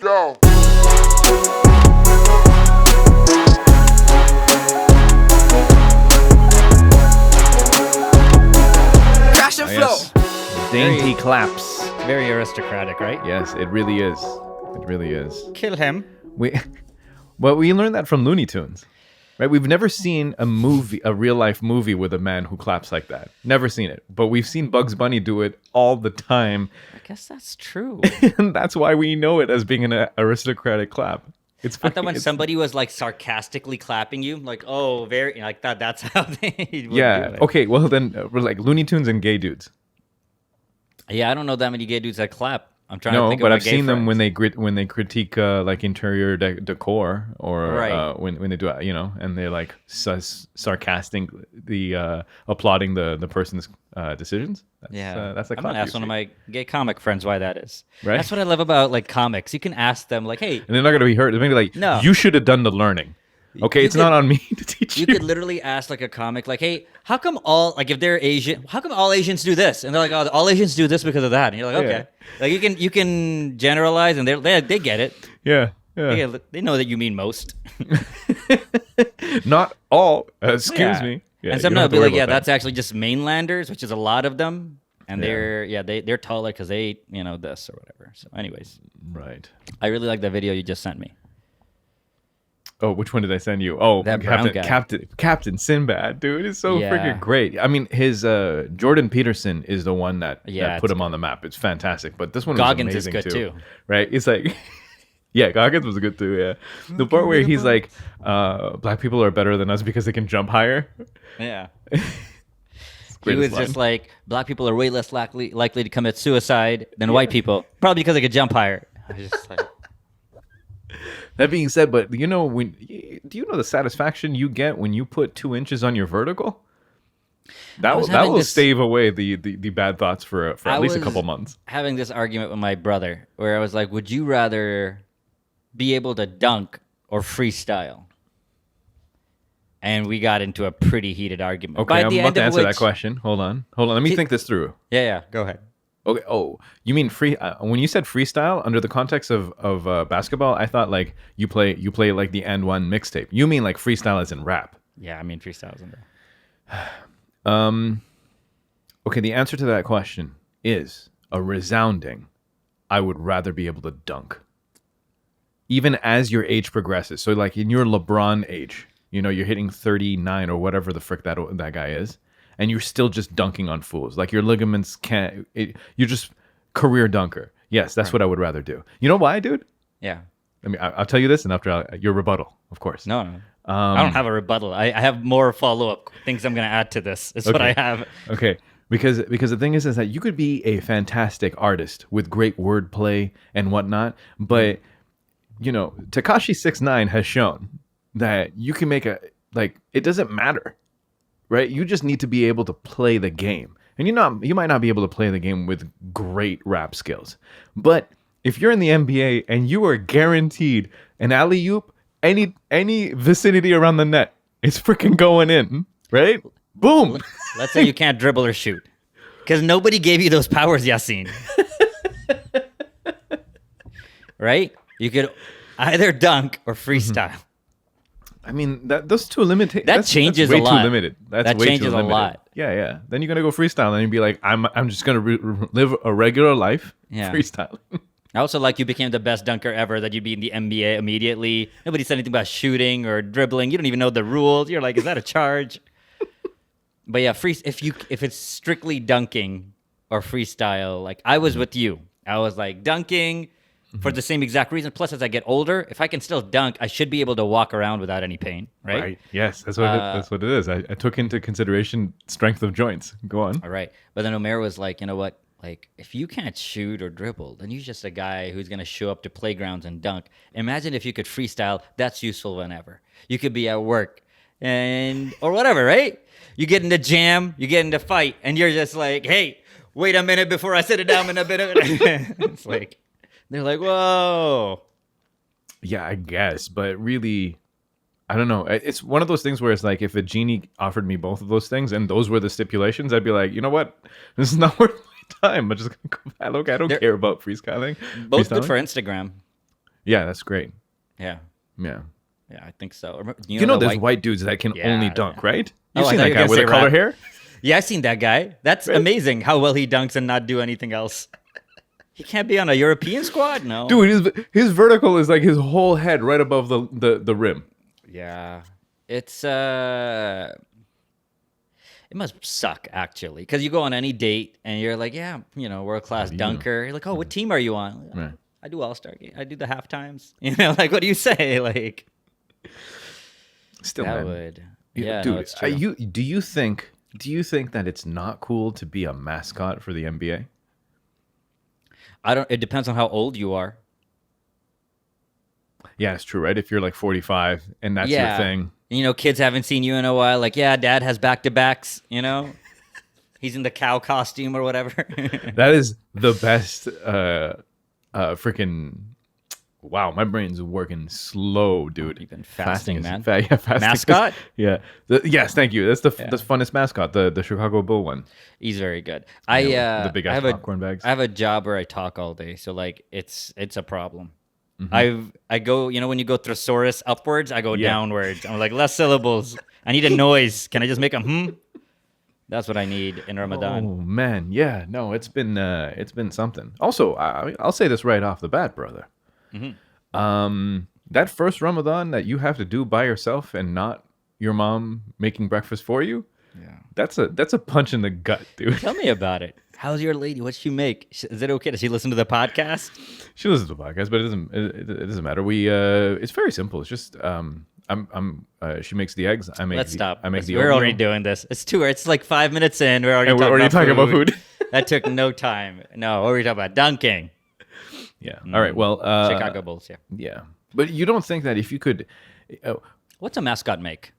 Yo. Crash and flow. Yes. Dainty claps. Very aristocratic, right? Yes, it really is. It really is. Kill him. We learned that from Looney Tunes. Right? We've never seen a real life movie with a man who claps like that. Never seen it. But we've seen Bugs Bunny do it all the time. I guess that's true. And that's why we know it as being an aristocratic clap. It's I thought when somebody was like sarcastically clapping you, like, oh, very, like that. That's how they would do it. Okay. Well, then we're like Looney Tunes and gay dudes. Yeah, I don't know that many gay dudes that clap. I'm trying to No, think but of my I've gay seen them friends. when they critique like interior decor or Right. when they do and they're like sarcastically applauding the person's decisions. That's a I'm clap. gonna ask one of my gay comic friends why that is. Right. That's what I love about like comics. You can ask them like, hey, And they're not gonna be hurt. They're gonna be like, No. you should have done the learning. Okay, it's not on me to teach you. you could literally ask like a comic like, hey, how come all like if they're Asian, how come all Asians do this? And they're like, oh, all Asians do this because of that. And you're like, okay, like you can generalize, and they get it. Yeah. They know that you mean most. Not all. Excuse Yeah. me. Yeah, And you some don't have will to be worry like, yeah, about that. that's actually just mainlanders, which is a lot of them, and Yeah. they're taller because they eat, this or whatever. So, anyways, Right. I really like that video you just sent me. Oh, which one did I send you? Oh, That brown guy. Captain Sinbad, dude, is so Yeah. freaking great. I mean, his Jordan Peterson is the one that Yeah, put it's him on the map. It's fantastic, but this one Goggins was is amazing good too. right? It's like, yeah, Goggins was good too. Yeah, the part where he's like, black people are better than us because they can jump higher. Yeah. He Greatest was just line. like, black people are way less likely to commit suicide than white people, probably because they could jump higher. I was just like, That being said, but do you know the satisfaction you get when you put 2 inches on your vertical? That was will having this- stave away the bad thoughts for I at least a was couple months. having this argument with my brother where I was like, would you rather be able to dunk or freestyle? And we got into a pretty heated argument. Okay, I'm about to answer that which- question. Hold on. Let me think this through. Yeah, go ahead. Okay. Oh, you mean when you said freestyle under the context of basketball, I thought like you play like the and one mixtape. You mean like freestyle as in rap? Yeah, I mean freestyles in there. Okay, the answer to that question is a resounding I would rather be able to dunk. Even as your age progresses. So like in your LeBron age, you're hitting 39 or whatever the frick that guy is, and you're still just dunking on fools. Like your ligaments you're just career dunker. Yes, that's what I would rather do. You know why, dude? Yeah. I mean, I'll tell you this, and after your rebuttal, of course. No. I don't have a rebuttal. I have more follow-up things I'm going to add to this. Is what I have. Okay, because the thing is that you could be a fantastic artist with great wordplay and whatnot, but Tekashi 6ix9ine has shown that you can make it doesn't matter, right? You just need to be able to play the game, and you might not be able to play the game with great rap skills, but if you're in the NBA and you are guaranteed an alley-oop, any vicinity around the net, it's freaking going in, right? Boom. Let's say you can't dribble or shoot. Because nobody gave you those powers, Yasin. Right? You could either dunk or freestyle. I mean, those two limited. That changes way a lot. Too limited. That's That way changes too a limited. lot. Yeah. Then you're gonna go freestyle, and you'd be like, I'm just gonna live a regular life, Yeah. freestyling. I also like you became the best dunker ever, that you'd be in the NBA immediately. Nobody said anything about shooting or dribbling. You don't even know the rules. You're like, is that a charge? But yeah, if it's strictly dunking or freestyle, like I was with you. I was like dunking for the same exact reason. Plus, as I get older, if I can still dunk, I should be able to walk around without any pain, right? Yes, that's what it is. I took into consideration strength of joints. Go on. All right. But then Omer was like, you know what? Like, if you can't shoot or dribble, then you're just a guy who's going to show up to playgrounds and dunk. Imagine if you could freestyle. That's useful whenever. You could be at work or whatever, right? You get in the jam, you get in the fight, and you're just like, hey, wait a minute before I sit it down in a bit. It's like, they're like, whoa. Yeah, I guess, but really, I don't know. It's one of those things where it's like if a genie offered me both of those things and those were the stipulations, I'd be like, you know what? This is not worth my time. I'm just gonna go back. I don't care about freestyling. Both Freestyling? good for Instagram. Yeah, that's great. Yeah. Yeah. Yeah, I think so. You know, the there's white dudes that can Yeah, only dunk, right? You've Oh, I seen thought that you were guy gonna with say the color rap. hair? Yeah, I've seen that guy. That's Right. amazing how well he dunks and not do anything else. He can't be on a European squad? No. Dude, his vertical is like his whole head right above the rim. Yeah. It's it must suck actually, because you go on any date and you're like, yeah, world class do you? dunker. You're like, oh, what team are you on? Right. I do all-star game. I do the half times. Like, what do you say? Like, Still, that man. would. You- Yeah, dude, no, it's true. do you think that it's not cool to be a mascot for the NBA? It depends on how old you are. Yeah, it's true, right? If you're like 45 and that's your thing. Kids haven't seen you in a while. Like, yeah, dad has back-to-backs, He's in the cow costume or whatever. That is the best freaking wow, my brain's working slow, dude. You've been fasting, man. Yeah, fasting Mascot? Yeah. Yes, thank you. That's the funnest mascot, the Chicago Bull one. He's very good. Yeah, with the big ass popcorn bags. I have a job where I talk all day, so like it's a problem. Mm-hmm. I go, when you go thesaurus upwards, I go Yeah. downwards. I'm like, less syllables. I need a noise. Can I just make a That's what I need in Ramadan. Oh man, yeah. No, it's been something. Also, I'll say this right off the bat, brother. That first Ramadan that you have to do by yourself and not your mom making breakfast for you. Yeah. That's a punch in the gut, dude. Tell me about it. How's your lady? What's she make? Is it okay? Does she listen to the podcast? She listens to the podcast, but it doesn't matter. We it's very simple. It's just she makes the eggs. Let's stop. I make the We're oatmeal. already doing this. It's it's like 5 minutes in. We're already And we're already talking about food. That took no time. No, what were we talking about? Dunking. Yeah. All right. Well, Chicago Bulls, yeah. Yeah. But you don't think that if you could What's a mascot make?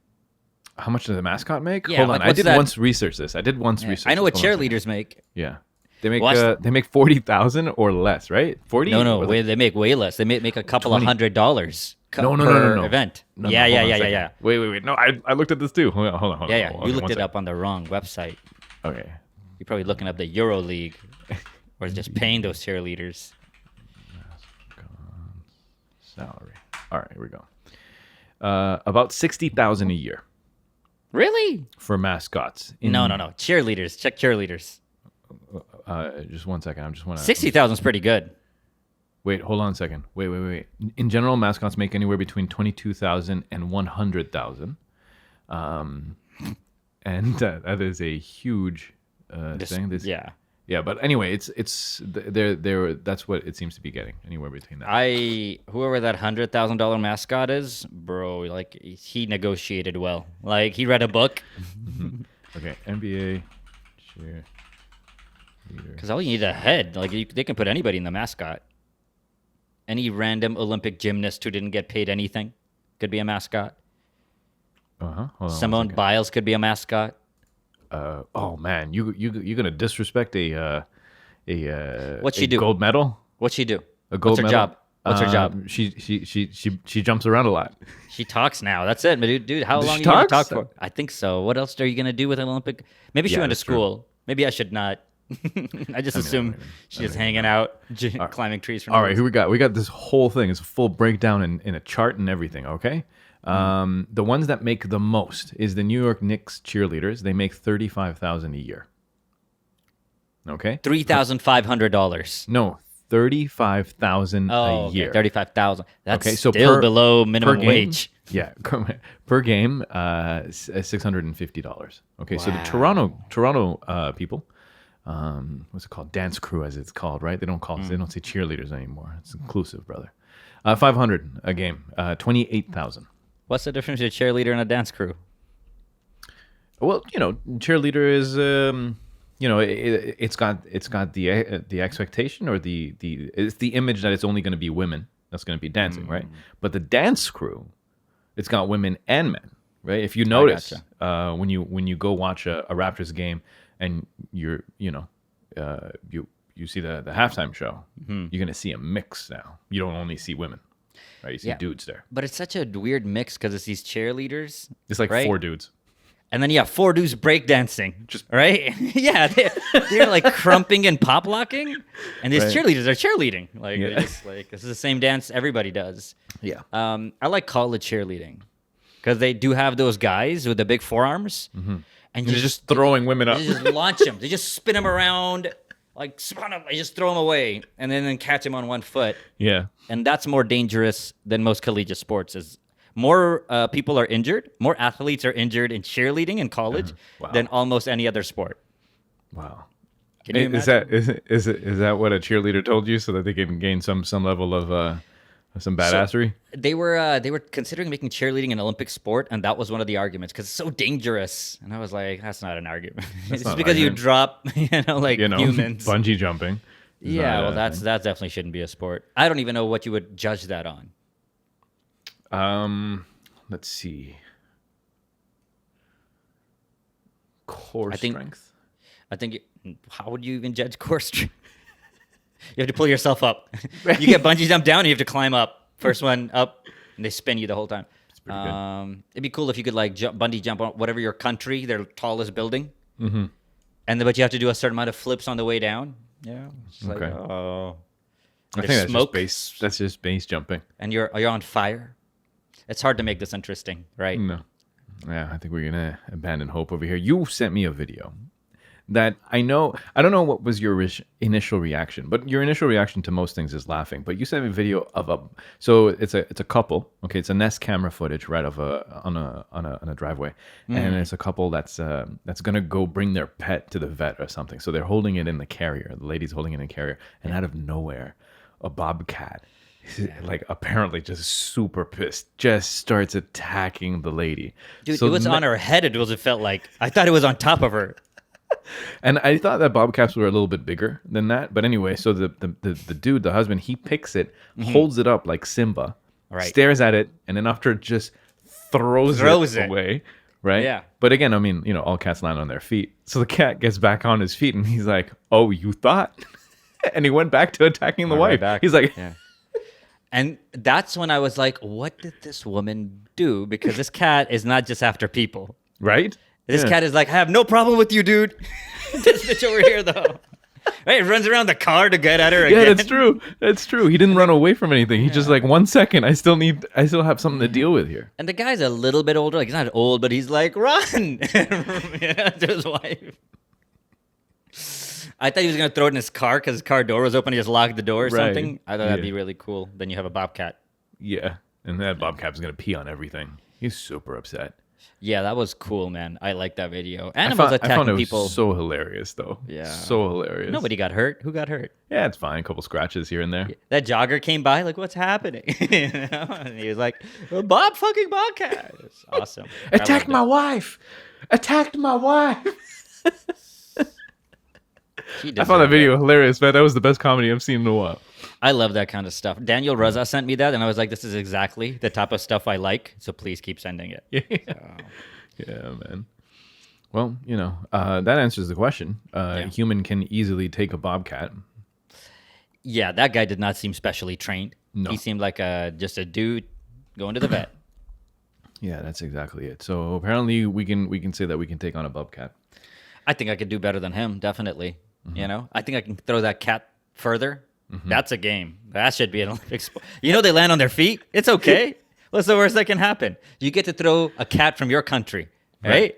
how much does the mascot make? Yeah, Hold like, on. I what's did that? once research this. I did once research I know what this. Hold on a second. cheerleaders make. Yeah. They Well, make 40,000 or less, right? 40? No, Or like- they make way less. They make a couple of 20. $100 No, per event. No, yeah. hold on a second. Wait. No, I looked at this too. Hold on. Yeah. Okay, You looked one it sec. up on the wrong website. Okay. You're probably looking up the Euro League, or just paying those cheerleaders. Salary. All right, here we go. About 60,000 a year Really? for mascots. No. Cheerleaders. Check cheerleaders. Just one second. I just want to 60,000 is pretty good. Wait, hold on a second. Wait. In general, mascots make anywhere between 22,000 and 100,000. And that is a huge thing. Yeah, but anyway, it's they're that's what it seems to be getting, anywhere between that. Whoever that $100,000 mascot is, bro, like he negotiated well. Like he read a book. Okay, NBA cheerleader. Because all you need is a head. Like they can put anybody in the mascot. Any random Olympic gymnast who didn't get paid anything could be a mascot. Hold on one Simone second. Biles could be a mascot. Oh man, you're gonna disrespect a What's she a do? gold medal? What'd she do? A gold What's her medal? job? What's her job? She jumps around a lot. She talks now. That's it, dude. How Does long she are you gonna talks? talk for? I think so. What else are you gonna do with an Olympic? Maybe she Yeah, went to that's true. school. Maybe I should not. I just assume she's just hanging out, climbing trees. For no All right, reason. here we got this whole thing. It's a full breakdown in a chart and everything. Okay, the ones that make the most is the New York Knicks cheerleaders. They make 35,000 a year. Okay, $3,500. no, 35,000 Oh, a year. 35,000. That's Okay, so still per- below minimum game, wage. Yeah, per game, $650. Okay, so the Toronto people, what's it called? Dance crew, as it's called, right? They don't say cheerleaders anymore. It's inclusive, brother. 500 a game, 28,000. What's the difference between a cheerleader and a dance crew? Well, cheerleader is, it's got the expectation or it's the image that it's only going to be women that's going to be dancing, right? But the dance crew, it's got women and men, right? If you notice, when you go watch a Raptors game and you see the halftime show, you're going to see a mix now. You don't only see women, right? You see dudes there. But it's such a weird mix because it's these cheerleaders. It's like right? 4 dudes. And then you have 4 dudes breakdancing, just right? Yeah, they're like crumping and pop locking, and these Right. cheerleaders are cheerleading. Like, Yeah. they're just like this is the same dance everybody does. Yeah. I like college cheerleading because they do have those guys with the big forearms, and They're just throwing women up. they just launch them. They just spin them around, like spun them. They just throw them away, and then catch them on one foot. Yeah. And that's more dangerous than most collegiate sports. Is more people are injured, more athletes are injured in cheerleading in college Wow. than almost any other sport. Wow. Can you Is imagine? that what a cheerleader told you so that they can gain some level of some badassery? They were considering making cheerleading an Olympic sport, and that was one of the arguments because it's so dangerous. And I was like, that's not an argument. It's not just an because you argument. drop, like You know, humans. bungee jumping. is Yeah, not well, a that thing. definitely shouldn't be a sport. I don't even know what you would judge that on. Let's see. Core I think- strength. I think. How would you even judge core strength? You have to pull yourself up. You get bungee jump down, and you have to climb up. First one up, and they spin you the whole time. It's pretty good. It'd be cool if you could like bungee jump on whatever your country, their tallest building, and but you have to do a certain amount of flips on the way down. Yeah. It's like, Okay. oh. I And think there's that's smoke, just base. That's just base jumping. and you're on fire. It's hard to make this interesting, right? No. Yeah, I think we're gonna abandon hope over here. You sent me a video that I know. I don't know what was your initial reaction, but your initial reaction to most things is laughing. But you sent me a video of a. So it's a couple. Okay, it's a Nest camera footage right of on a driveway, and it's a couple that's gonna go bring their pet to the vet or something. So they're holding it in the carrier. The lady's holding it in the carrier, and out of nowhere, a bobcat. Like apparently just super pissed, just starts attacking the lady. Dude, So it was on her head. It felt like I thought it was on top of her. And I thought that bobcats were a little bit bigger than that. But anyway, so the dude, the husband, he picks it, holds it up like Simba, Right. stares at it, and then after just throws it away. Right? Yeah. But again, I mean, all cats land on their feet. So the cat gets back on his feet and he's like, "Oh, you thought?" And he went back to attacking the Went right wife. back. He's like, Yeah. And that's when I was like, what did this woman do? Because this cat is not just after people. right? This Yeah. cat is like, I have no problem with you, dude. This bitch over here, though. Right? It runs around the car to get at her again. Yeah, that's true. That's true. He didn't run away from anything. He just like 1 second. I still have something to deal with here. And the guy's a little bit older. Like, he's not old, but he's like, run. To his wife. I thought he was going to throw it in his car because his car door was open. He just locked the door or Right. something. I thought that'd Yeah. be really cool. Then you have a bobcat. Yeah. And that bobcat's gonna pee on everything. He's super upset. Yeah, that was cool, man. I like that video. I Animals found attacking it was people. so hilarious though. Yeah. So hilarious. Nobody got hurt. Who got hurt? Yeah, it's fine. A couple scratches here and there. That jogger came by, like, what's happening? You know? And he was like, Bob fucking Bobcat. It's awesome. Attacked my wife. Attacked my wife. I found that video hilarious, man. That was the best comedy I've seen in a while. I love that kind of stuff. Daniel Raza sent me that, and I was like, this is exactly the type of stuff I like, so please keep sending it. Yeah. Yeah, man. Well, that answers the question. Human can easily take a bobcat. Yeah, that guy did not seem specially trained. No. He seemed like just a dude going to the vet. Yeah, that's exactly it. So apparently we can say that we can take on a bobcat. I think I could do better than him, definitely. Mm-hmm. I think I can throw that cat further. That's a game. That should be an Olympic sport. They land on their feet. It's okay. What's the worst that can happen? You get to throw a cat from your country, right?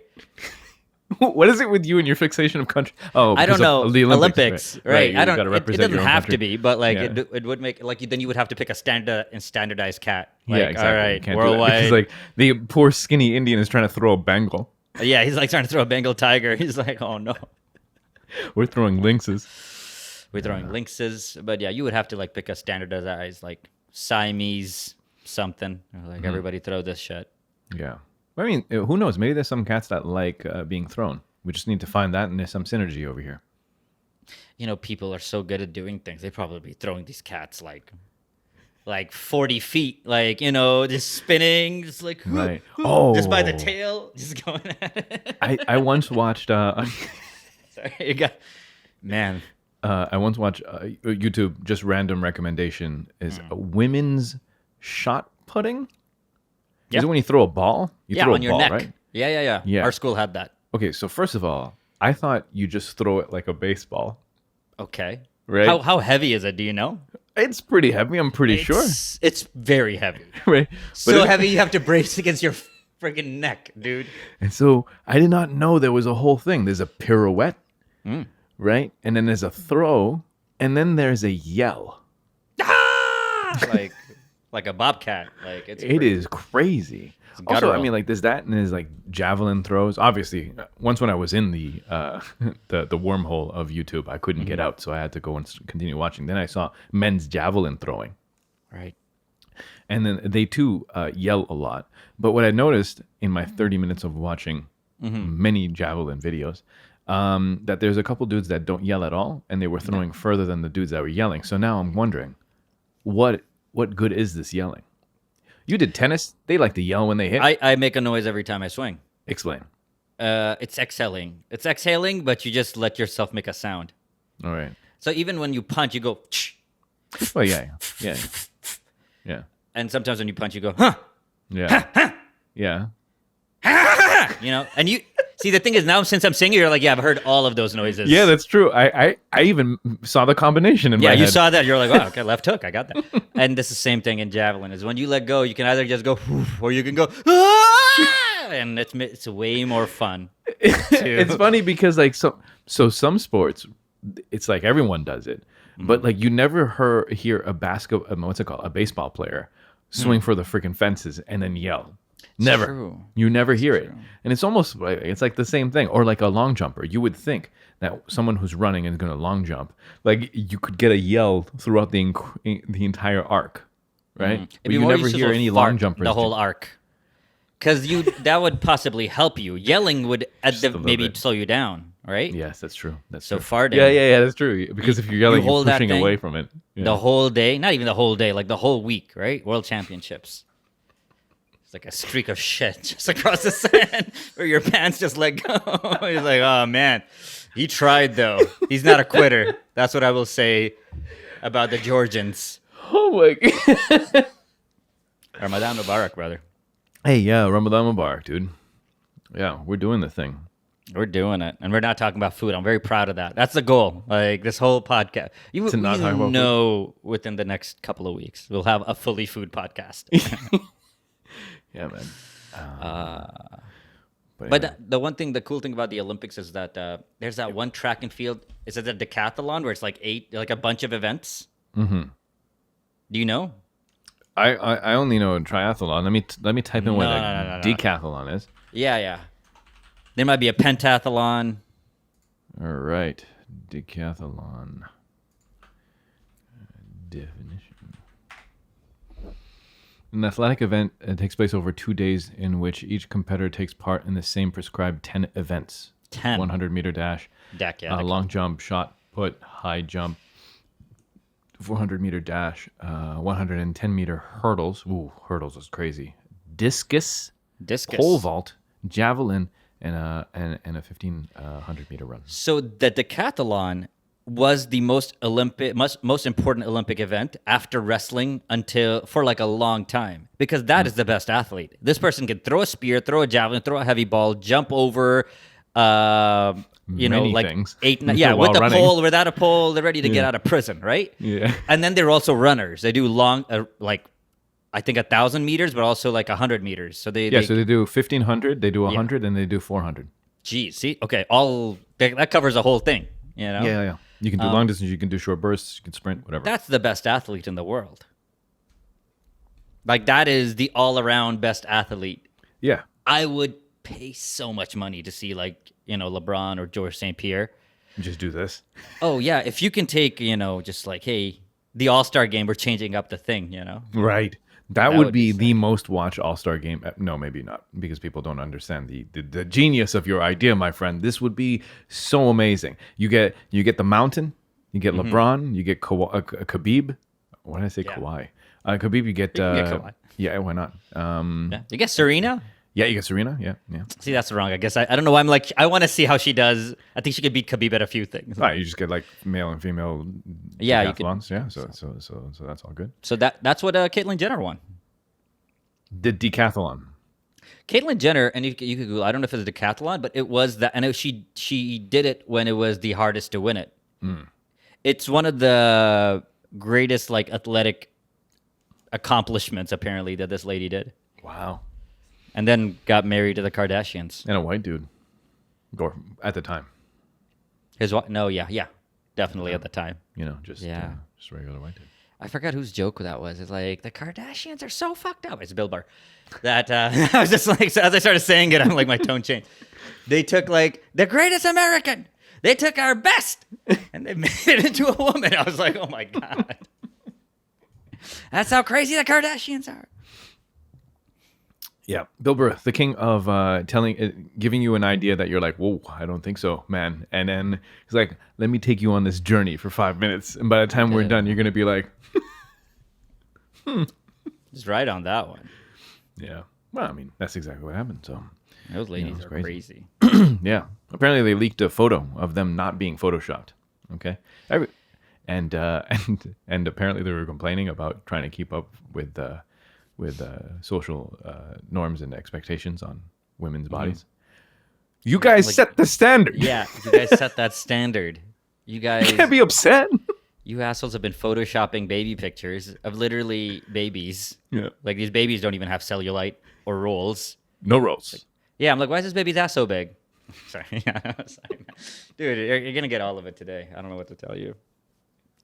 What is it with you and your fixation of country? Oh, I don't because know. of the Olympics, right? You I don't. gotta It represent doesn't your own have country. to be, but like Yeah. it would make like then you would have to pick a standardized cat. Like, Yeah, exactly. All You right, can't do that. worldwide. Because like the poor skinny Indian is trying to throw a Bengal. Yeah, he's like trying to throw a Bengal tiger. He's like, oh no. We're throwing lynxes. We're throwing lynxes, but yeah, you would have to like pick a standardized like Siamese something. Like everybody throw this shit. Yeah. I mean, who knows? Maybe there's some cats that like being thrown. We just need to find that, and there's some synergy over here. People are so good at doing things. They probably be throwing these cats like 40 feet, just spinning, just like Right. just by the Oh. tail, just going at it. I once watched. Sorry, you got man. I once watched YouTube. Just random recommendation is women's shot putting. Yeah. Is it when you throw a ball? You Yeah, throw on a your ball, neck. right? Yeah. Our school had that. Okay, so first of all, I thought you just throw it like a baseball. Okay. Right. How heavy is it? Do you know? It's pretty heavy, I'm pretty sure. It's very heavy. Right. So heavy you have to brace against your freaking neck, dude. And so I did not know there was a whole thing. There's a pirouette, right? And then there's a throw, and then there's a yell. like a bobcat. Like It is crazy. Also, I guttural. mean, like there's that, and there's like javelin throws. Obviously, once when I was in the the wormhole of YouTube, I couldn't get out, so I had to go and continue watching. Then I saw men's javelin throwing, right. and then they too yell a lot. But what I noticed in my 30 minutes of watching many javelin videos, that there's a couple dudes that don't yell at all, and they were throwing further than the dudes that were yelling. So now I'm wondering, what good is this yelling? You did tennis. They like to yell when they hit. I make a noise every time I swing. Explain. It's exhaling. It's exhaling, but you just let yourself make a sound. All right. So even when you punch, you go, "Ch." Well, yeah. And sometimes when you punch, you go, huh. Yeah. You know, and you see the thing is now since I'm singing, you're like, yeah, I've heard all of those noises. Yeah, that's true. I even saw the combination in my Yeah, you head. saw that. You're like, wow, okay, left hook. I got that. And this is the same thing in javelin. Is when you let go, you can either just go, or you can go, and it's way more fun. It's funny because like so some sports, it's like everyone does it, but like you never hear a a baseball player swing for the freaking fences and then yell. Never. True. You never hear it. And it's almost like it's like the same thing. Or like a long jumper. You would think that someone who's running and is going to long jump, like you could get a yell throughout the entire arc, right? But you never hear any long jumpers. The whole arc. Because that would possibly help you. Yelling would maybe bit. slow you down, right? Yes, that's true. That's So true. farting. Yeah, that's true. Because if you're yelling, hold you're that pushing thing, away from it. Yeah. The whole day, not even the whole day, like the whole week, right? World Championships. It's like a streak of shit just across the sand where your pants just let go. He's like, oh man, he tried though. He's not a quitter. That's what I will say about the Georgians. Oh my God. Ramadan Mubarak, brother. Hey, yeah, Ramadan Mubarak, dude. Yeah, we're doing the thing. We're doing it, and we're not talking about food. I'm very proud of that. That's the goal. Like this whole podcast, we not talk about know within the next couple of weeks we'll have a fully food podcast. Yeah, man. But the cool thing about the Olympics is that there's that one track and field. Is it a decathlon where it's like a bunch of events? Mm-hmm. Do you know? I only know triathlon. Let me type in what a decathlon is. Yeah. There might be a pentathlon. All right, decathlon definition. An athletic event takes place over 2 days in which each competitor takes part in the same prescribed 10 events. 10. 100-meter dash, long jump, shot put, high jump, 400-meter dash, 110-meter hurdles. Ooh, hurdles is crazy. Discus, pole vault, javelin, and a 1,500-meter run. So the decathlon was the most important Olympic event after wrestling for like a long time, because that is the best athlete. This person can throw a spear, throw a javelin, throw a heavy ball, jump over, Many like things. 8, with while a running. pole, without a pole, they're ready to get out of prison, right? Yeah. And then they're also runners. They do long, I think 1,000 meters, but also like 100 meters. So they do 1,500, they do 100, and they do 400. Geez, see, okay, that covers the whole thing. You know? Yeah. You can do long distance, you can do short bursts, you can sprint, whatever. That's the best athlete in the world. Like, that is the all-around best athlete. Yeah. I would pay so much money to see, like, LeBron or George St. Pierre. Just do this. Oh, yeah. If you can take, just like, hey, the All-Star game, we're changing up the thing, Right. That would be the most watched All-Star game. No, maybe not, because people don't understand the genius of your idea, my friend. This would be so amazing. You get the mountain, you get LeBron, you get Khabib. Why did I say Kawhi? Khabib, you get Kawhi. Yeah, why not? Yeah. You get Serena. Yeah, you get Serena. Yeah. See, that's wrong. I guess I don't know why I'm like, I want to see how she does. I think she could beat Khabib at a few things. Right, you just get like male and female Yeah, decathlons. So that's all good. So that's what Caitlyn Jenner won. The decathlon. Caitlyn Jenner, and you could Google. I don't know if it's a decathlon, but it was that. I know she did it when it was the hardest to win it. It's one of the greatest like athletic accomplishments apparently that this lady did, Wow. and then got married to the Kardashians. And a white dude. Or at the time. His wife? No, yeah, definitely at the time. You know, just Yeah. just a regular white dude. I forgot whose joke that was. It's like the Kardashians are so fucked up. It's Bill Burr. That I was just like, so as I started saying it, I'm like, my tone changed. They took like the greatest American. They took our best, and they made it into a woman. I was like, oh my god, that's how crazy the Kardashians are. Yeah, Bill Burr, the king of giving you an idea that you're like, whoa, I don't think so, man. And then he's like, let me take you on this journey for 5 minutes. And by the time we're done, you're going to be like, Just right on that one. yeah. Well, I mean, that's exactly what happened. So, Those ladies it's are crazy. crazy. yeah. Apparently, they leaked a photo of them not being photoshopped. Okay. And apparently, they were complaining about trying to keep up with social norms and expectations on women's bodies. You guys set the standard. Yeah, you guys set that standard. You guys Can't be upset. You assholes have been photoshopping baby pictures of literally babies. Yeah. Like these babies don't even have cellulite or rolls. No rolls. Yeah, I'm like, why is this baby's ass so big? Sorry. Sorry. Dude, you're going to get all of it today. I don't know what to tell you.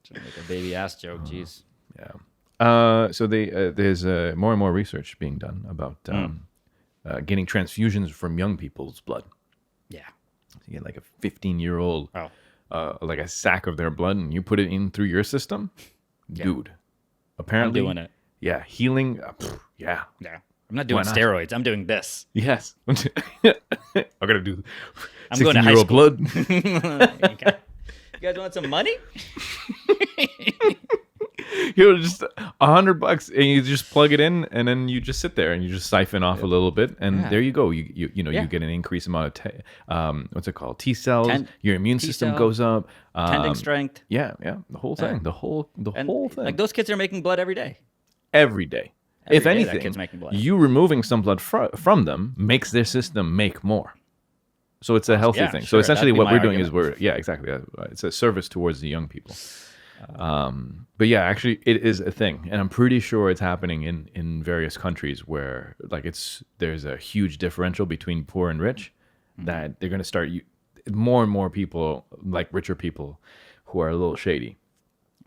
Trying to make a baby ass joke. Jeez. Yeah. So there's more and more research being done about getting transfusions from young people's blood. Yeah. So you get like a 15-year-old, Oh. like a sack of their blood, and you put it in through your system. Dude, apparently. I'm doing it. Yeah. Healing. Yeah. Yeah. I'm not doing not? steroids. I'm doing this. Yes. I'm going to do I'm going to high 16-year-old school. blood. You guys want some money? Just $100 and you just plug it in, and then you just sit there and you just siphon off a little bit, and there you go. You get an increased amount of what's it called? T cells. Your immune system T-cell, goes up. Tending strength. Yeah, the whole thing. The whole thing. Like those kids are making blood every day. Every day. Every If day that anything, kid's making blood. you removing some blood from them makes their system make more. So it's a healthy Yeah, thing. So sure, essentially, that'd be what my we're doing is argument. exactly. It's a service towards the young people. But yeah, actually, it is a thing, and I'm pretty sure it's happening in various countries where like there's a huge differential between poor and rich. That they're going to start more and more people, like richer people, who are a little shady,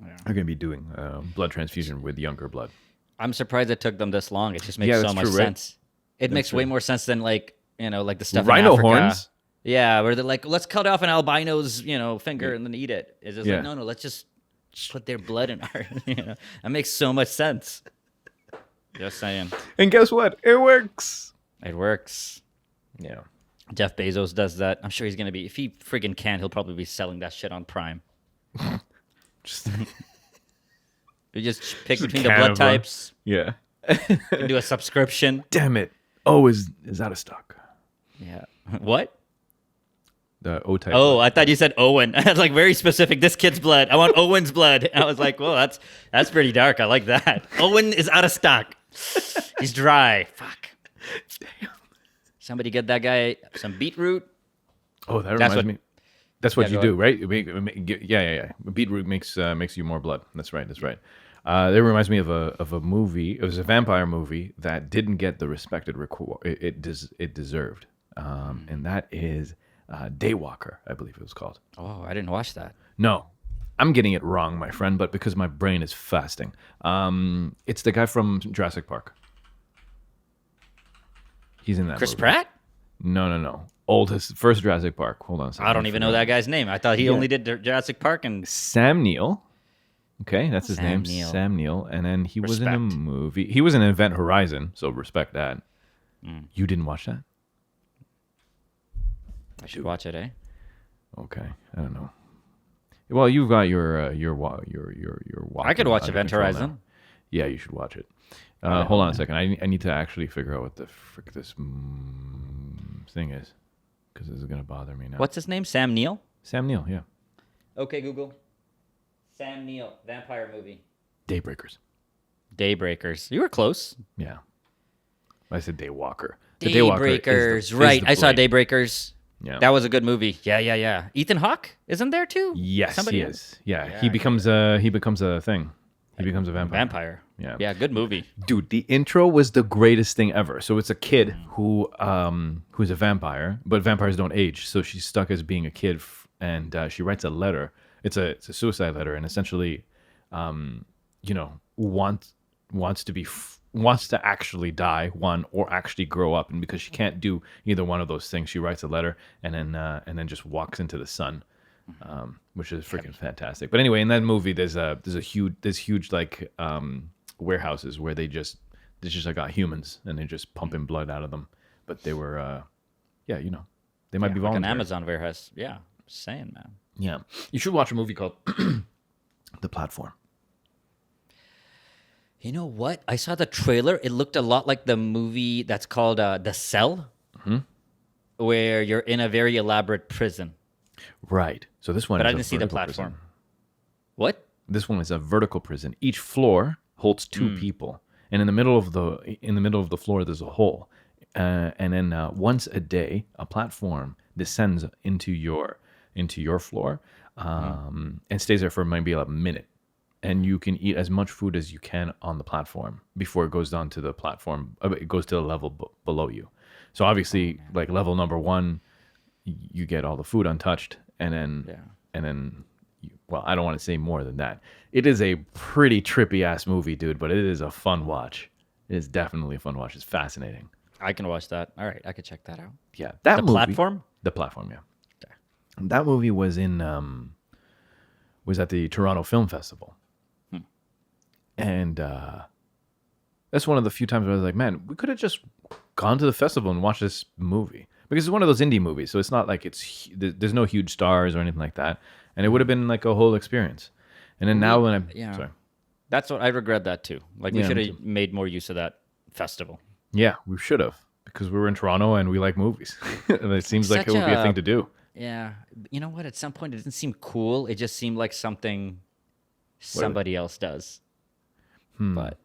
are going to be doing blood transfusion with younger blood. I'm surprised it took them this long. It just makes Yeah, so that's much true, right? sense. It makes way more sense than like the stuff Rhino in Africa. horns. Yeah, where they're like, let's cut off an albino's finger and then eat it. It's just like, no, let's just put their blood in our. That makes so much sense. Just saying, And guess what? It works. it works. Yeah. Jeff Bezos does that. I'm sure he's gonna be. If he friggin' can, he'll probably be selling that shit on Prime. Just You just pick between can the blood of, types. yeah. You do a subscription. Damn it. O is out of stock. Yeah. What? The O type. Oh, I thought you said Owen. I was like very specific. This kid's blood. I want Owen's blood. I was like, well, that's pretty dark. I like that. Owen is out of stock. He's dry. Fuck. Damn. Somebody get that guy some beetroot. Oh, that That's reminds what- me. That's what Yeah, you go do, right? Yeah. Beetroot makes you more blood. That's right. That reminds me of a movie. It was a vampire movie that didn't get the respect it deserved, and that is Daywalker, I believe it was called. Oh, I didn't watch that. No, I'm getting it wrong, my friend, but because my brain is fasting. It's the guy from Jurassic Park. He's in that Chris movie. Pratt? No. Oldest first Jurassic Park. Hold on a second. I don't even know that guy's name. I thought he only did Jurassic Park and Sam Neill. Okay, that's his Sam name. Neill. Sam Neill. And then he was in a Respect. movie. He was in Event Horizon, so respect that. You didn't watch that? I should watch it, eh? Okay, I don't know. Well, you've got your walk. I could watch under Event control Horizon. now. Yeah, you should watch it. Hold on a second. I need to actually figure out what the frick this thing is, because this is gonna bother me now. What's his name? Sam Neill? Sam Neill? Yeah. Okay, Google. Sam Neill, vampire movie. Daybreakers. Daybreakers. You were close. Yeah. I said Daywalker. The Daywalker is Daybreakers, the right? I saw blade. Daybreakers. Yeah. That was a good movie. Yeah. Ethan Hawke isn't there too? Yes, Somebody he else? is. Yeah, he becomes a thing. He becomes a vampire. Vampire. Yeah, good movie. Dude, the intro was the greatest thing ever. So it's a kid who's a vampire, but vampires don't age. So she's stuck as being a kid, and she writes a letter. It's a suicide letter, and essentially, wants to actually die, or actually grow up. And because she can't do either one of those things, she writes a letter and then just walks into the sun. Which is freaking fantastic. But anyway, in that movie, there's huge like warehouses where they just like got humans and they're just pumping blood out of them. But they were, they might be Like an voluntary. Amazon warehouse. Yeah, just saying, man. Yeah, you should watch a movie called The Platform. You know what? I saw the trailer. It looked a lot like the movie that's called The Cell, where you're in a very elaborate prison. Right. So this one, But is I a didn't see the vertical platform. prison. What? This one is a vertical prison. Each floor holds two people, and in the middle of the floor there's a hole, and then once a day a platform descends into your floor, and stays there for maybe a minute, and you can eat as much food as you can on the platform before it goes down to the platform. It goes to the level below you. So obviously, like level number 1, you get all the food untouched, and then. Well, I don't want to say more than that. It is a pretty trippy ass movie, dude, but it is a fun watch. It is definitely a fun watch. It's fascinating. I can watch that. All right, I could check that out. Yeah, that The movie, Platform? The Platform, yeah. That movie was was at the Toronto Film Festival, and that's one of the few times where I was like, man, we could have just gone to the festival and watched this movie, because it's one of those indie movies, so it's not like there's no huge stars or anything like that. And it would have been like a whole experience. And then now when sorry. That's what I regret that too. Like we Yeah, should me have made more use of that festival. Yeah, we should have, because we were in Toronto and we like movies. And it seems like it Such would be a a- thing to do. Yeah, you know what? At some point, it didn't seem cool. It just seemed like something somebody else does. But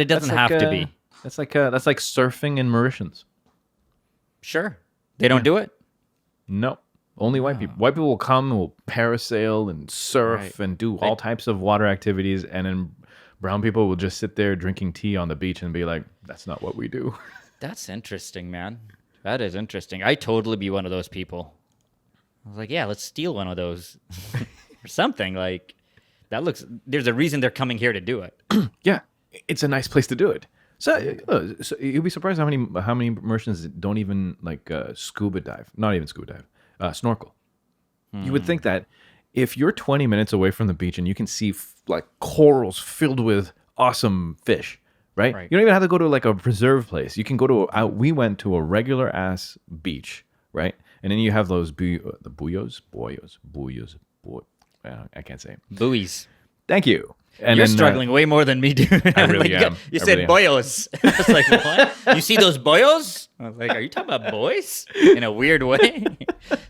it doesn't have to be. That's like surfing in Mauritians. Sure, they don't do it. No, only white people. White people will come and will parasail and surf Right. and do all types of water activities, and then brown people will just sit there drinking tea on the beach and be like, "That's not what we do." That's interesting, man. That is interesting. I'd totally be one of those people. I was like, yeah, let's steal one of those or something. Like that looks. There's a reason they're coming here to do it. Yeah, it's a nice place to do it. So you'll be surprised how many Mauritians don't even like scuba dive. Not even scuba dive. Snorkel. You would think that if you're 20 minutes away from the beach and you can see like corals filled with awesome fish, right? Right. You don't even have to go to like a preserve place. You can go to we went to a regular ass beach, right? And then you have those boyos. I can't say it. Buoys. Thank you. And You're then, struggling way more than me, dude. I really Like, am. You I said really am. boyos. I was like, what? You see those boyos? I was like, are you talking about boys in a weird way?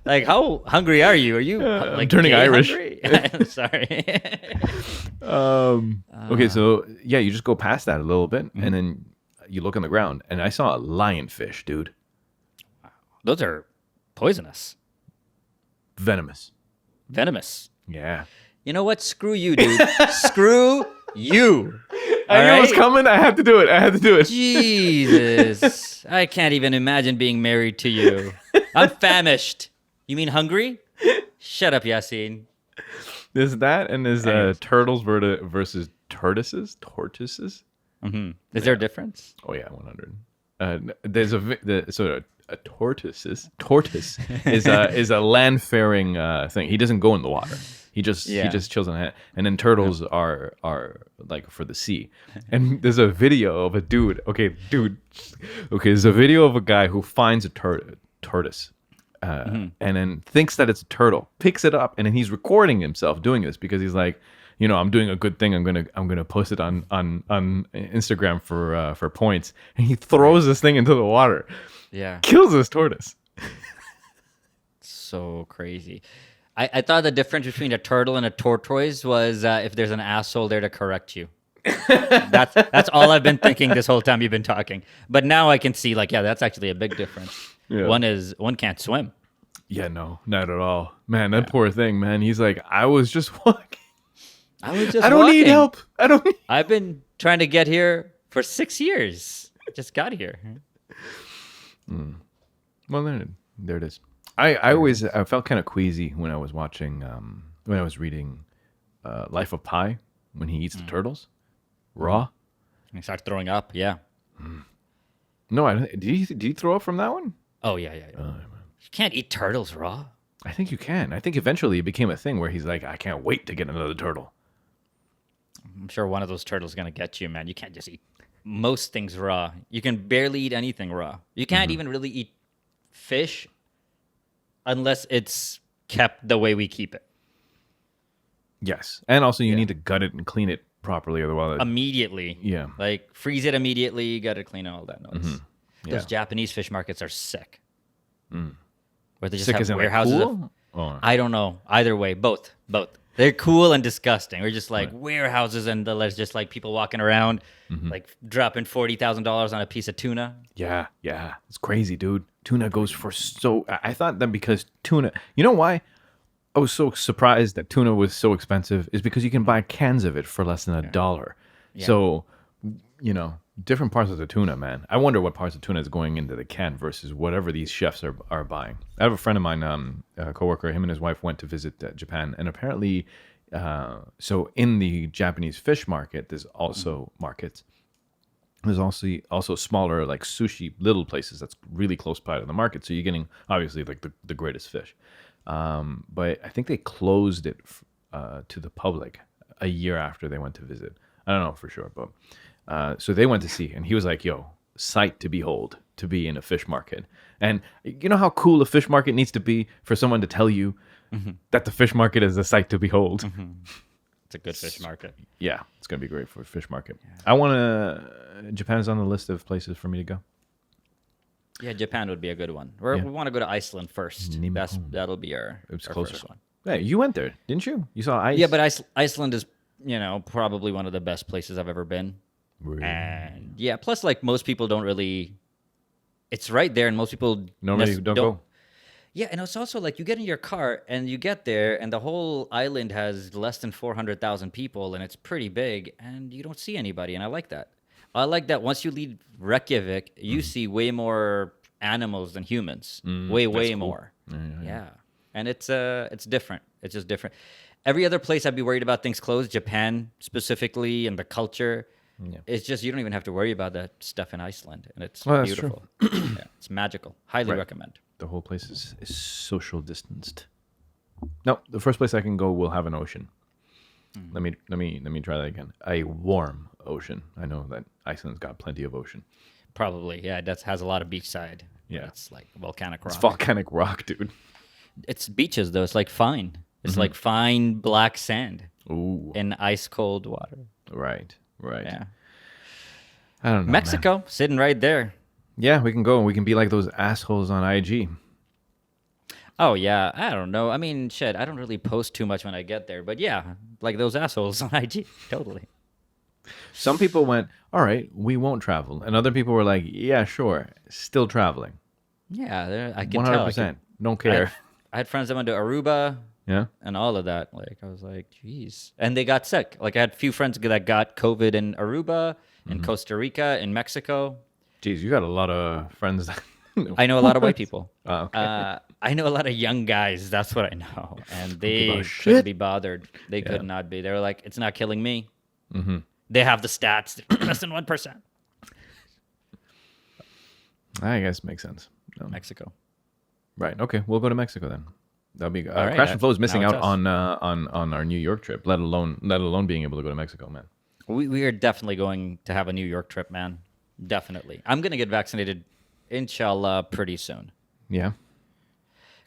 Like, how hungry are you? Are you like turning gay Irish. hungry? Sorry. Okay, so yeah, you just go past that a little bit, and then you look on the ground, and I saw a lionfish, dude. Those are poisonous, Venomous. venomous. Yeah. You know what? Screw you, dude. Screw you. I knew it was coming. I had to do it. Jesus. I can't even imagine being married to you. I'm famished. You mean hungry? Shut up, Yasin. There's that, and there's Anyways. turtles versus tortoises. Tortoises. Is there a difference? Oh yeah, 100. There's a tortoise is a land faring thing. He doesn't go in the water. He just chills on it. And then turtles are like for the sea. And there's a video of a dude. Okay, there's a video of a guy who finds a tortoise. And then thinks that it's a turtle, picks it up, and then he's recording himself doing this because he's like, I'm doing a good thing. I'm gonna post it on Instagram for points. And he throws this thing into the water, Yeah. kills this tortoise. So crazy. I thought the difference between a turtle and a tortoise was if there's an asshole there to correct you. That's all I've been thinking this whole time you've been talking. But now I can see, like, yeah, that's actually a big difference. Yeah. One can't swim. Yeah, no, not at all. Man, that poor thing, man. He's like, I was just walking. I was just I don't need walking. help. I don't need... I've been trying to get here for 6 years. Just got here. Well, there it is. I felt kind of queasy when I was watching, when I was reading Life of Pi, when he eats the turtles raw. I start throwing up. Yeah. No, I don't. Did you throw up from that one? Oh, yeah. You can't eat turtles raw. I think you can. I think eventually it became a thing where he's like, I can't wait to get another turtle. I'm sure one of those turtles is going to get you, man. You can't just eat most things raw. You can barely eat anything raw. You can't even really eat fish unless it's kept the way we keep it. Yes, and also you need to gut it and clean it properly, otherwise. Immediately. Yeah. Like, freeze it immediately. You got to clean all that noise. Yeah. Those Japanese fish markets are sick. Where they just Sick have as in, like, warehouses. cool? Oh. I don't know. Either way, both. They're cool and disgusting. We're just like warehouses, and there's just like people walking around, like dropping $40,000 on a piece of tuna. Yeah, it's crazy, dude. Tuna goes for so. I thought that because tuna. You know why? I was so surprised that tuna was so expensive is because you can buy cans of it for less than $1. Yeah. So, different parts of the tuna, man. I wonder what parts of tuna is going into the can versus whatever these chefs are buying. I have a friend of mine, a coworker. Him and his wife went to visit Japan, and apparently, so in the Japanese fish market, there's also markets. There's also smaller like sushi little places that's really close by to the market. So you're getting obviously like the greatest fish. But I think they closed it to the public a year after they went to visit. I don't know for sure, but so they went to see, and he was like, "Yo, sight to behold to be in a fish market." And you know how cool a fish market needs to be for someone to tell you that the fish market is a sight to behold. It's a good fish market. Yeah, it's gonna be great for a fish market. I want to. Japan's on the list of places for me to go. Yeah, Japan would be a good one. We want to go to Iceland first. That'll be our closer. first one. Hey, you went there, didn't you? You saw ice. Yeah, but Iceland is, probably one of the best places I've ever been. Really? And yeah, plus like most people don't really. It's right there, and most people Normally don't go. Yeah, and it's also like you get in your car and you get there, and the whole island has less than 400,000 people, and it's pretty big, and you don't see anybody, and I like that. I like that once you leave Reykjavik, you see way more animals than humans. Way cool. more. Yeah. And it's different. It's just different. Every other place I'd be worried about things closed, Japan specifically, and the culture. Yeah. It's just you don't even have to worry about that stuff in Iceland, and it's beautiful. Yeah, it's magical. Highly recommend. The whole place is social distanced. No, the first place I can go will have an ocean. Let me try that again. A warm ocean. I know that Iceland's got plenty of ocean. Probably, yeah. That has a lot of beachside. Yeah, it's like volcanic rock. It's volcanic rock, dude. It's beaches though. It's like fine. It's like fine black sand. Ooh. In ice cold water. Right. Yeah. I don't know. Mexico, man. sitting right there. Yeah, we can go and we can be like those assholes on IG. Oh, yeah. I don't know. I mean, shit, I don't really post too much when I get there. But yeah, like those assholes on IG. Totally. Some people went, all right, we won't travel. And other people were like, yeah, sure, still traveling. Yeah, I can 100%. tell. Don't care. I had friends that went to Aruba. Yeah. And all of that. Like, I was like, geez. And they got sick. Like, I had a few friends that got COVID in Aruba, in Costa Rica, in Mexico. Jeez, you got a lot of friends. I know a lot of white people. Oh, okay. I know a lot of young guys. That's what I know. And they couldn't be bothered. They could not be. They were like, it's not killing me. Mm-hmm. They have the stats. Less than 1%. I guess makes sense. No. Mexico. Right. Okay. We'll go to Mexico then. That'll be right, Crash and Flow is missing now out it's on our New York trip, let alone being able to go to Mexico, man. We are definitely going to have a New York trip, man. Definitely. I'm going to get vaccinated, inshallah, pretty soon. Yeah.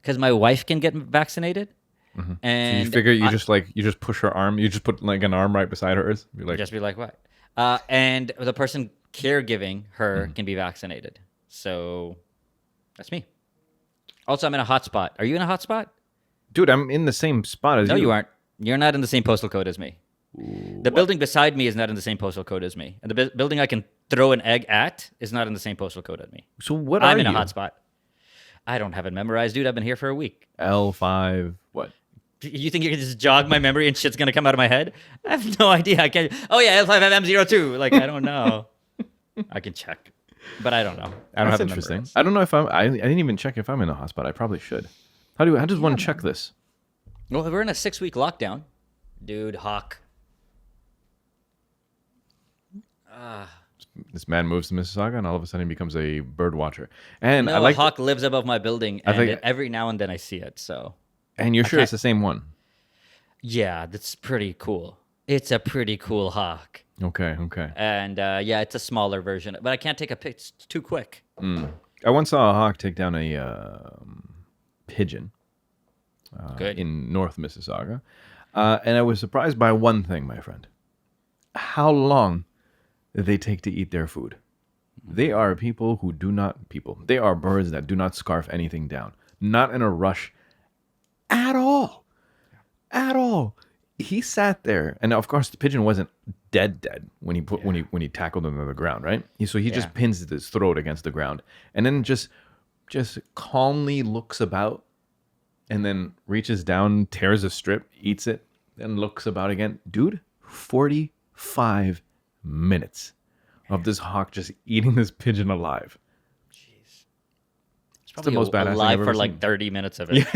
Because my wife can get vaccinated. Mm-hmm. And so you figure you just push her arm, you just put like an arm right beside hers. Be like, just be like, what? And the person caregiving her can be vaccinated. So that's me. Also, I'm in a hotspot. Are you in a hotspot? dude, I'm in the same spot as you. No, you aren't. You're not in the same postal code as me. The building beside me is not in the same postal code as me, and the building I can throw an egg at is not in the same postal code as me. So what I'm are in a you? hot spot. I don't have it memorized, dude. I've been here for a week. L5 what? You think you can just jog my memory and shit's gonna come out of my head? I have no idea. I can't. Oh yeah, L5FM02. Like I don't know. I can check, but I don't know. I don't That's have it interesting. memorized. I don't know if I didn't even check if I'm in a hot spot. I probably should. How does one check this? Well, we're in a 6-week lockdown, dude. Hawk. This man moves to Mississauga and all of a sudden he becomes a bird watcher. And No, I like a hawk lives above my building, and think- every now and then I see it. So and you're sure can't- it's the same one. yeah, that's pretty cool. It's a pretty cool hawk, Okay. and yeah, it's a smaller version, but I can't take a pic. It's too quick. I once saw a hawk take down a pigeon Good. in North Mississauga. And I was surprised by one thing, my friend. How long they take to eat their food. They are people who do not they are birds that do not scarf anything down. Not in a rush at all. At all. He sat there, and of course the pigeon wasn't dead when he tackled him to the ground, right? So he Yeah. just pins his throat against the ground and then just calmly looks about and then reaches down, tears a strip, eats it, then looks about again. Dude, 45 minutes of this hawk just eating this pigeon alive. It's the probably most badass thing alive I've for ever like seen. 30 minutes of it.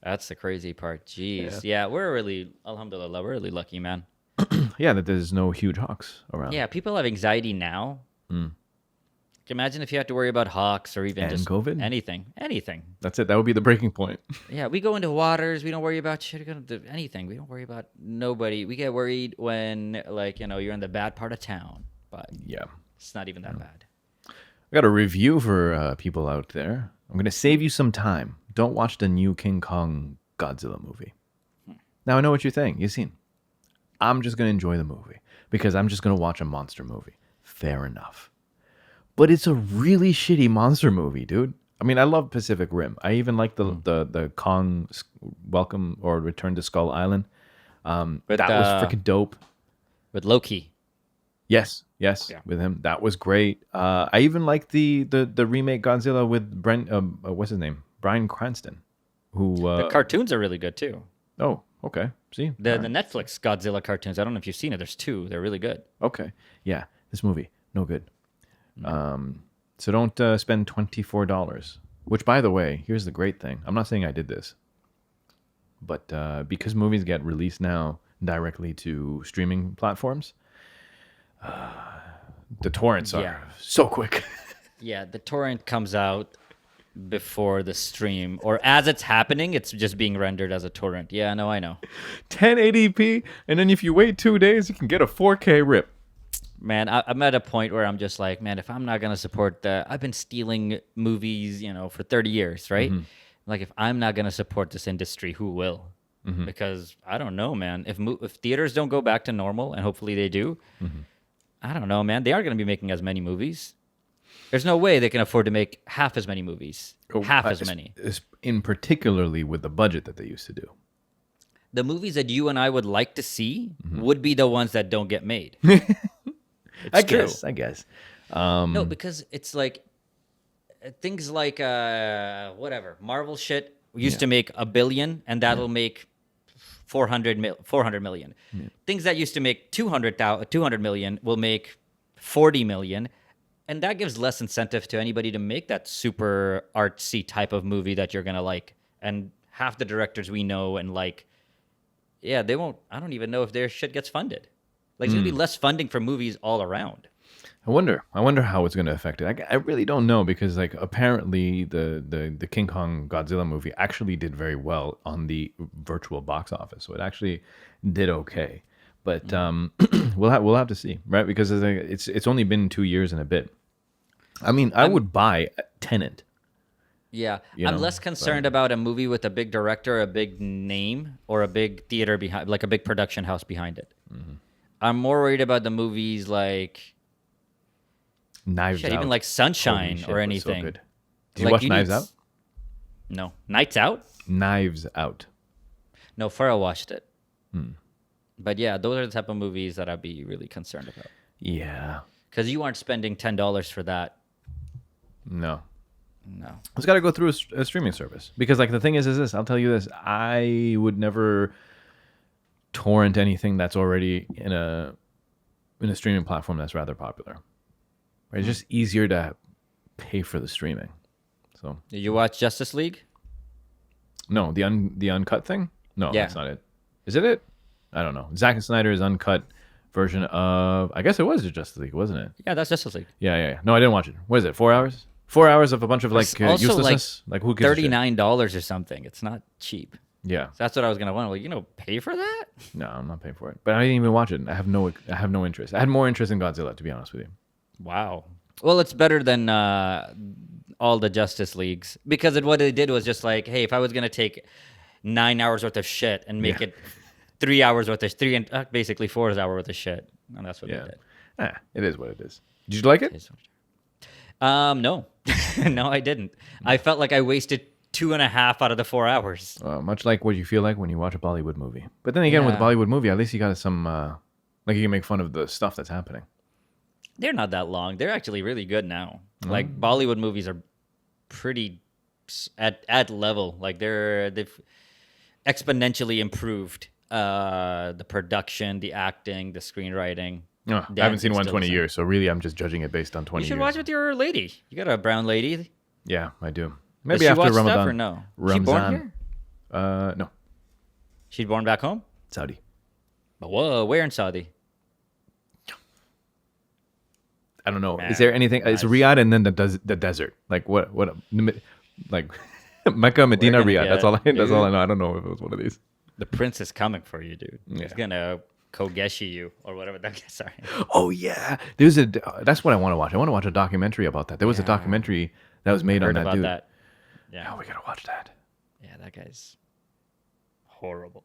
That's the crazy part. Jeez. Yeah, we're really, alhamdulillah, we're really lucky, man. Yeah, that there's no huge hawks around. Yeah, people have anxiety now. Imagine if you had to worry about hawks or even And just COVID? anything. That's it. That would be the breaking point. Yeah, we go into waters. We don't worry about shit. We don't do anything. We don't worry about nobody. We get worried when, like, you're in the bad part of town, but Yeah. it's not even that bad. I got a review for people out there. I'm going to save you some time. Don't watch the new King Kong Godzilla movie. Now, I know what you're saying. Yasin, I'm just going to enjoy the movie because I'm just going to watch a monster movie. Fair enough. But it's a really shitty monster movie, dude. I mean, I love Pacific Rim. I even like the Kong Welcome or Return to Skull Island. That was freaking dope. With Loki. Yes, Yeah. with him. That was great. I even like the remake Godzilla with what's his name? Bryan Cranston. Who The cartoons are really good too. oh, okay. See? The Netflix Godzilla cartoons. I don't know if you've seen it. There's 2. They're really good. Okay. Yeah, this movie, no good. So don't spend $24. Which, by the way, here's the great thing. I'm not saying I did this, but because movies get released now directly to streaming platforms, the torrents are so quick. Yeah, the torrent comes out before the stream, or as it's happening, it's just being rendered as a torrent. Yeah, no, I know. 1080p, and then if you wait 2 days, you can get a 4K rip. Man, I'm at a point where I'm just like, man, if I'm not gonna support I've been stealing movies, for 30 years, right? Like, if I'm not gonna support this industry, who will? Because I don't know, man. If theaters don't go back to normal, and hopefully they do, I don't know, man. They aren't gonna be making as many movies. There's no way they can afford to make half as many movies. Half as many. In particularly with the budget that they used to do. The movies that you and I would like to see would be the ones that don't get made. I true. guess. No, because it's like things like whatever Marvel shit used to make $1 billion, and that'll make 400 million. Things that used to make 200 million will make 40 million, and that gives less incentive to anybody to make that super artsy type of movie that you're gonna like. And half the directors we know and like, yeah, they won't. I don't even know if their shit gets funded. Like, there's gonna be less funding for movies all around. I wonder how it's going to affect it. I really don't know because, like, apparently the King Kong Godzilla movie actually did very well on the virtual box office, so it actually did okay. But we'll have to see, right? Because it's only been 2 years and a bit. I mean, I would buy Tenet. Yeah, You I'm know, less concerned about a movie with a big director, a big name, or a big theater behind, like a big production house behind it. I'm more worried about the movies like Knives Out. even like Sunshine Holy shit, or it was so anything. good. Did you Like, watch you Knives need Out? No, Nights Out. Knives Out. No, Farrell watched it. But yeah, those are the type of movies that I'd be really concerned about. Yeah. Because you aren't spending $10 for that. No. No. It's got to go through a streaming service because, like, the thing is this. I'll tell you this: I would never torrent anything that's already in a streaming platform that's rather popular. Right? It's just easier to pay for the streaming. So. Did you watch Justice League? No, the uncut thing. No, Yeah. that's not it. Is it? I don't know. Zack Snyder's uncut version of. I guess it was Justice League, wasn't it? Yeah, that's Justice League. Yeah. No, I didn't watch it. What is it? 4 hours? 4 hours of a bunch of like It's also uselessness. Like who gives a shit? $39 or something. It's not cheap. Yeah. So that's what I was gonna want. Like, pay for that? No, I'm not paying for it. But I didn't even watch it. I have no interest. I had more interest in Godzilla, to be honest with you. Wow. Well, it's better than all the Justice Leagues because what it did was just like, hey, if I was gonna take 9 hours worth of shit and make it 3 hours worth of basically 4 hours worth of shit, and that's what they did. It is what it is. Did you like it? No, no, I didn't. I felt like I wasted 2.5 out of the 4 hours. Much like what you feel like when you watch a Bollywood movie. But then again, with a Bollywood movie, at least you got some like you can make fun of the stuff that's happening. They're not that long. They're actually really good now. Like Bollywood movies are pretty at level. Like they've exponentially improved the production, the acting, the screenwriting. I haven't seen one in 20 years, so really I'm just judging it based on 20 years. You years. should watch with your lady. You got a brown lady. Yeah, I do. Maybe Maybe after watch Ramadan. stuff or no? Ramzan. She born here? No. She's born back home? Saudi. But whoa, where in Saudi? I don't know. Man, Is there anything? It's Riyadh and then the desert. Like what? Like Mecca, Medina, Riyadh. That's all I know. I don't know if it was one of these. The prince is coming for you, dude. Yeah. He's gonna Kogeshi you or whatever that. Sorry. Oh yeah, that's what I want to watch. I want to watch a documentary about that. There was a documentary that was made on that dude. Yeah. Oh, we gotta watch that. Yeah, that guy's horrible,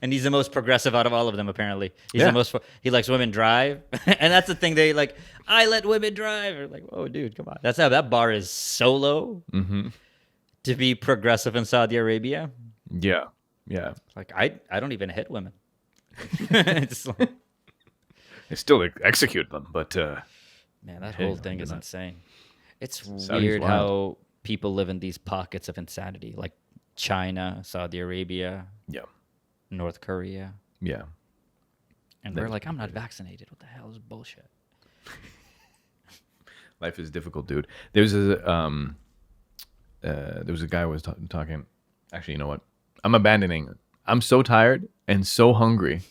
and he's the most progressive out of all of them. Apparently, he's the most. He lets women drive, and that's the thing. They like, I let women drive. Or like, oh, dude, come on. That's how that bar is so low to be progressive in Saudi Arabia. Yeah. Like I don't even hit women. It's like, They still execute them, but man, that whole thing is insane. It's Saudi's weird wild. how people live in these pockets of insanity, like China, Saudi Arabia, North Korea, and we're like, I'm not vaccinated. What the hell is bullshit? life is difficult, dude. There was a guy who was talking. Actually, you know what? I'm abandoning it. I'm so tired and so hungry.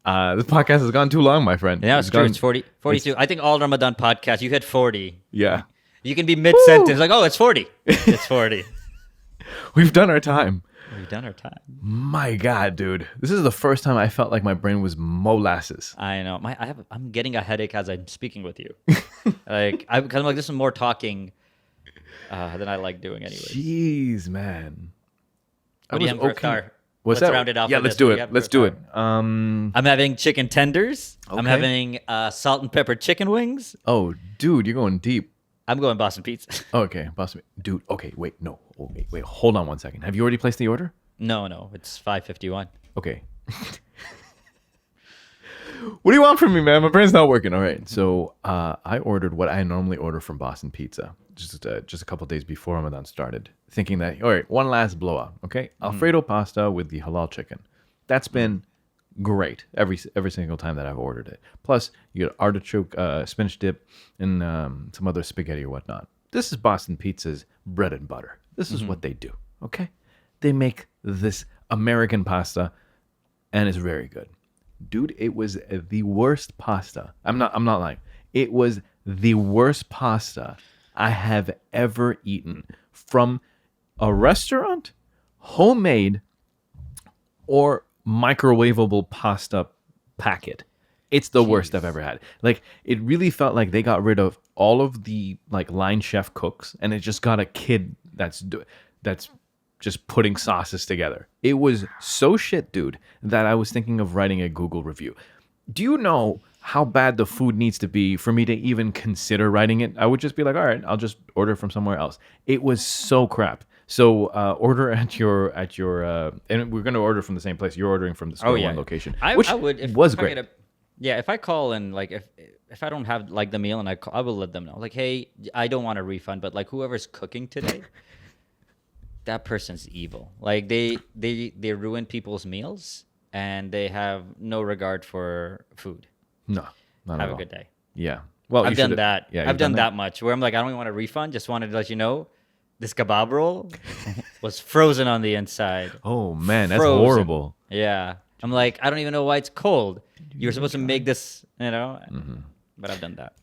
This podcast has gone too long, my friend. Yeah, it's true. It's 42. I think all Ramadan podcasts, you hit 40. Yeah. You can be mid-sentence, like, oh, it's 40. It's 40. We've done our time. We've done our time. My God, dude. This is the first time I felt like my brain was molasses. I know. I'm getting a headache as I'm speaking with you. Like, I'm like, this is more talking than I like doing anyway. Jeez, man. What do you have for a star? What's Let's that? round it off Yeah, with let's this. do What do you it. have Let's for do a it. I'm having chicken tenders. I'm Okay. having salt and pepper chicken wings. Oh, dude, you're going deep. I'm going Boston Pizza. Okay, Boston. Dude, okay, wait, no. Oh, wait, hold on one second. Have you already placed the order? No, it's $5.51. Okay. What do you want from me, man? My brain's not working. All right. So I ordered what I normally order from Boston Pizza just a couple days before Ramadan started, thinking that, all right, one last blowout. Okay. Alfredo pasta with the halal chicken. That's been great every single time that I've ordered it. Plus, you get artichoke, spinach dip, and some other spaghetti or whatnot. This is Boston Pizza's bread and butter. This is what they do. Okay. They make this American pasta, and it's very good. Dude, it was the worst pasta. I'm not lying. It was the worst pasta I have ever eaten from a restaurant, homemade, or microwavable pasta packet. It's the worst I've ever had. Like, it really felt like they got rid of all of the like line chef cooks, and it just got a kid that's just putting sauces together. It was so shit, dude, that I was thinking of writing a Google review. Do you know how bad the food needs to be for me to even consider writing it. I would just be like, all right, I'll just order from somewhere else. It was so crap. So order at your and we're gonna order from the same place. You're ordering from the Square One location, which I would if was if great. if I call and like if I don't have like the meal and I will let them know like, hey, I don't want a refund, but like whoever's cooking today, that person's evil. Like they ruin people's meals and they have no regard for food. No, not Have at a all. good day. Yeah. Well, I've done that. Yeah, I've you've done that much where I'm like, I don't even want a refund. Just wanted to let you know this kebab roll was frozen on the inside. Oh man, that's Frozen. horrible. Yeah. I'm like, I don't even know why it's cold. You were supposed to make this, you know? But I've done that.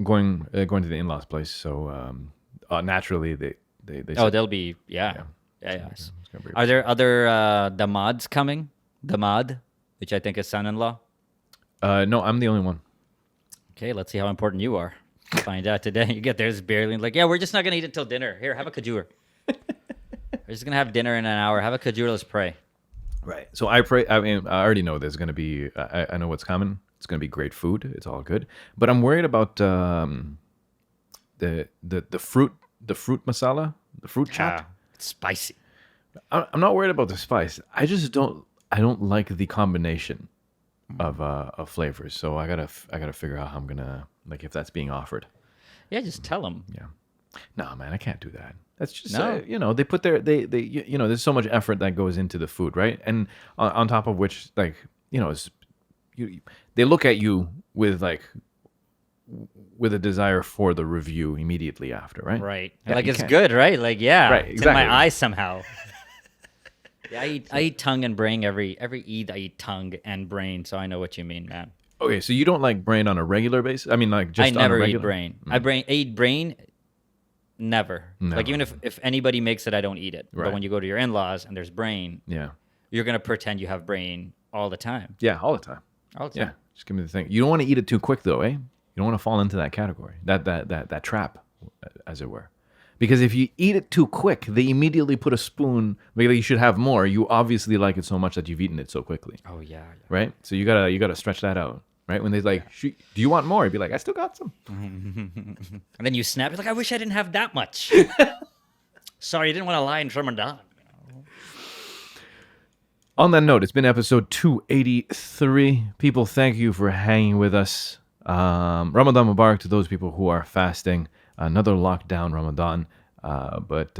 Going to the in-laws place, so naturally they Oh, they'll be, yeah. It's gonna be- Are there other damads coming? Damad, which I think is son-in-law. no, I'm the only one. Okay, let's see how important you are. Find out today. You get there, it's barely like, yeah, we're just not gonna eat until dinner. Here, have a kajur. We're just gonna have dinner in an hour. Have a kajur. Let's pray. Right. So I pray. I mean, I already know there's going to be. I know what's coming. It's going to be great food. It's all good. But I'm worried about the fruit masala, the fruit chop. It's spicy. I'm not worried about the spice. I just don't. I don't like the combination of flavors. So I gotta figure out how I'm gonna like if that's being offered. Yeah, just tell them. Yeah. No, man, I can't do that. That's just No. they put their they there's so much effort that goes into the food, right? And on top of which, like they look at you with a desire for the review immediately after, right? Right. Yeah, like you it's can't. good, right? Like yeah, Right, it's in exactly. my eyes somehow. Yeah, I eat tongue and brain every Eid. I eat tongue and brain, so I know what you mean, man. Okay, so you don't like brain on a regular basis? I mean, like just I never on a eat regular? brain. I eat brain. Never. Never. Like even if anybody makes it, I don't eat it. Right. But when you go to your in-laws and there's brain, Yeah, you're gonna pretend you have brain all the time. yeah, all the time. All the Yeah, time. just give me the thing. You don't want to eat it too quick, though, eh? You don't want to fall into that category, that trap, as it were. Because if you eat it too quick, they immediately put a spoon. Maybe you should have more. You obviously like it so much that you've eaten it so quickly, Oh yeah. right? So you gotta stretch that out, right? When they're like, do you want more? You'd be like, I still got some. And then you snap. You're like, I wish I didn't have that much. Sorry, I didn't want to lie in Ramadan. On that note, it's been episode 283. People, thank you for hanging with us. Ramadan Mubarak to those people who are fasting. Another lockdown Ramadan. But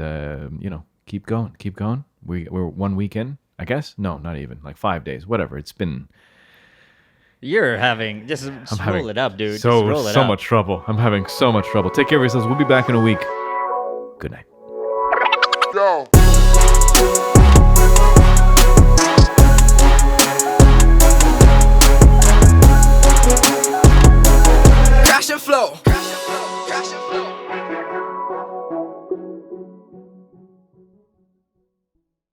keep going. We're 1 week in, I guess. No, not even. Like 5 days. Whatever. It's been You're having just roll it up, dude. so just roll it up. much trouble. I'm having so much trouble. Take care of yourselves. We'll be back in a week. Good night. Yo.